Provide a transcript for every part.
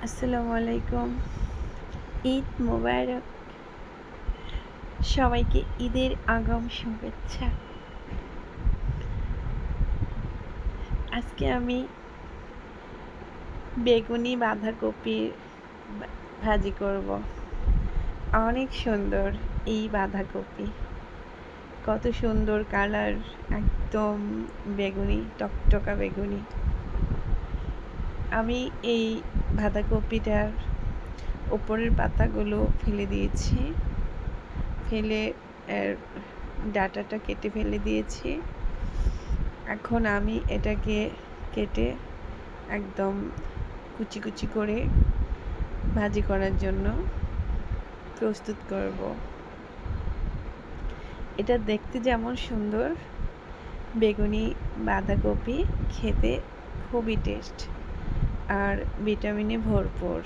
আসসালামু আলাইকুম। ঈদ মোবারক। সবাইকে ঈদের আগাম শুভেচ্ছা। আজকে আমি বেগুনি বাঁধাকপির ভাজি করব। অনেক সুন্দর এই বাঁধাকপি, কত সুন্দর কালার, একদম বেগুনি, টকটকা বেগুনি। আমি এই বাঁধাকপিটার উপরের পাতাগুলো ফেলে দিয়েছি, ফেলে এর ডাঁটাটা কেটে ফেলে দিয়েছি। এখন আমি এটাকে কেটে একদম কুচি কুচি করে ভাজি করার জন্য প্রস্তুত করব। এটা দেখতে যেমন সুন্দর, বেগুনি বাঁধাকপি খেতে খুবই টেস্ট আর ভিটামিনে ভরপুর।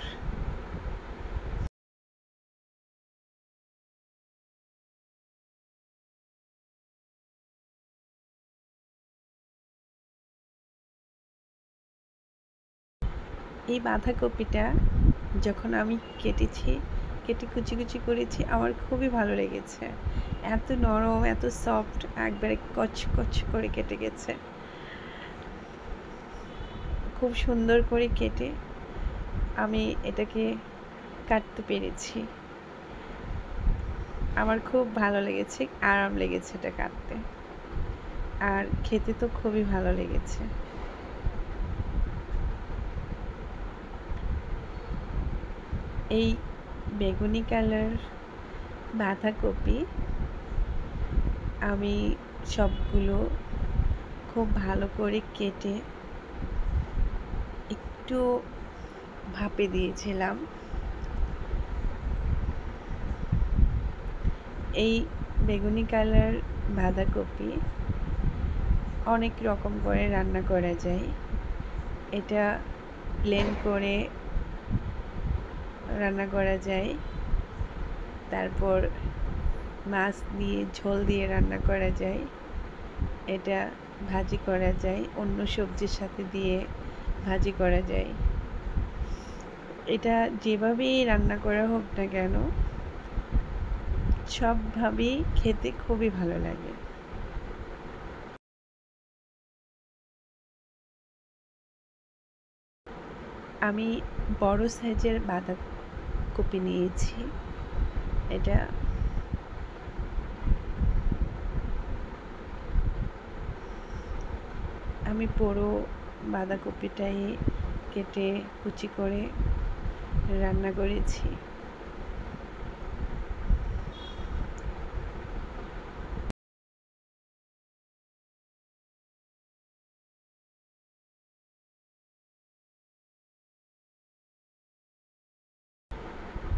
এই বাঁধাকপিটা যখন আমি কেটে কুচি কুচি করেছি, আমার খুবই ভালো লেগেছে। এত নরম, এত সফট, একবারে কচকচ করে কেটে গেছে। খুব সুন্দর করে কেটে আমি এটাকে কাটতে পেরেছি। আমার খুব ভালো লেগেছে, আরাম লেগেছে এটা কাটতে, আর খেতে তো খুবই ভালো লেগেছে। এই বেগুনি কালার বাঁধাকপি আমি সবগুলো খুব ভালো করে কেটে একটু ভাপে দিয়েছিলাম। এই বেগুনি কালার বাঁধাকপি অনেক রকম করে রান্না করা যায়। এটা প্লেন করে রান্না করা যায়, তারপর মাছ দিয়ে ঝোল দিয়ে রান্না করা যায়, এটা ভাজি করা যায়, অন্য সবজির সাথে দিয়ে ভাজি করা যায়। এটা যেভাবেই রান্না করা হোক না কেন, সবভাবেই খেতে খুবই ভালো লাগে। আমি বড় সাইজের বাঁধাকপি নিয়েছি। এটা আমি পুরো বাঁধাকপিটাই কেটে কুচি করে রান্না করেছি।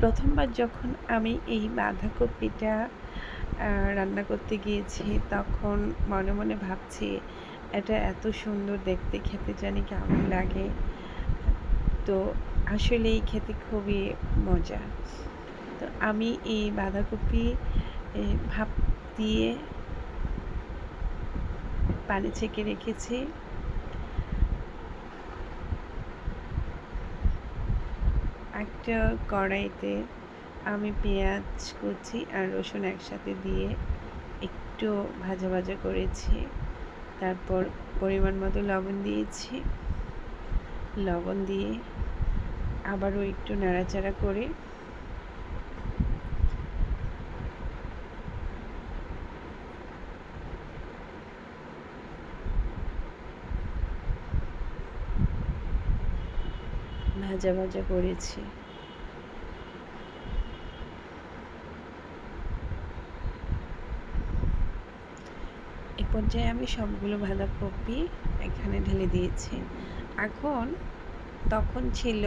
প্রথমবার যখন আমি এই বাঁধাকপিটা রান্না করতে গিয়েছি, তখন মনে মনে ভাবছি এটা এত সুন্দর দেখতে, খেতে জানি কেমন লাগে। তো আসলেই খেতে খুবই মজা। তো আমি এই বাঁধাকপি ভাপ দিয়ে পানি ছেঁকে রেখেছি। একটা কড়াইতে আমি পেঁয়াজ কুচি আর রসুন একসাথে দিয়ে একটু ভাজা ভাজা করেছি। তারপর পরিমাণ মতো লবণ দিয়েছি। লবণ দিয়ে আবারও একটু নাড়াচাড়া করে ভাজা ভাজা করেছি। এ পর্যায়ে আমি সবগুলো বাঁধাকপি এখানে ঢেলে দিয়েছি। এখন তখন ছিল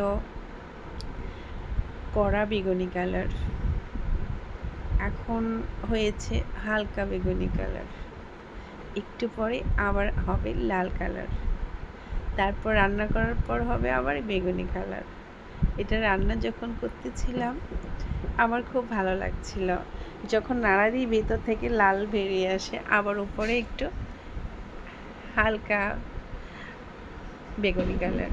কড়া বেগুনি কালার, এখন হয়েছে হালকা বেগুনি কালার, একটু পরে আবার হবে লাল কালার, তারপর রান্না করার পর হবে আবার বেগুনি কালার। এটা রান্না যখন করতেছিলাম আমার খুব ভালো লাগছিল। যখন নাড়া দিই ভেতর থেকে লাল বেরিয়ে আসে, আবার উপরে একটু হালকা বেগুনি কালার।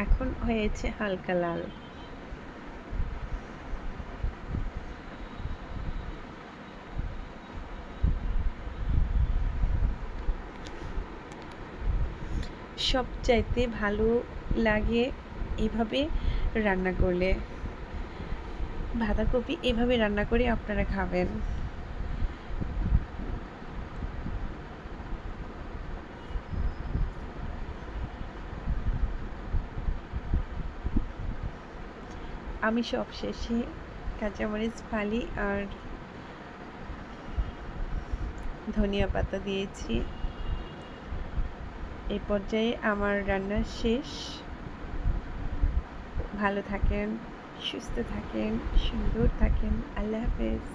এখন হয়েছে হালকা লাল। সবচাইতে ভালো লাগে এভাবে রান্না করলে। বাঁধাকপি এভাবে রান্না করে আপনারা খাবেন। আমি সবশেষে কাঁচামরিচ ফালি আর ধনিয়া পাতা দিয়েছি। এই পর্যায়ে আমার রান্না শেষ। ভালো থাকেন, সুস্থ থাকেন, সুন্দর থাকেন। আল্লাহ হাফেজ।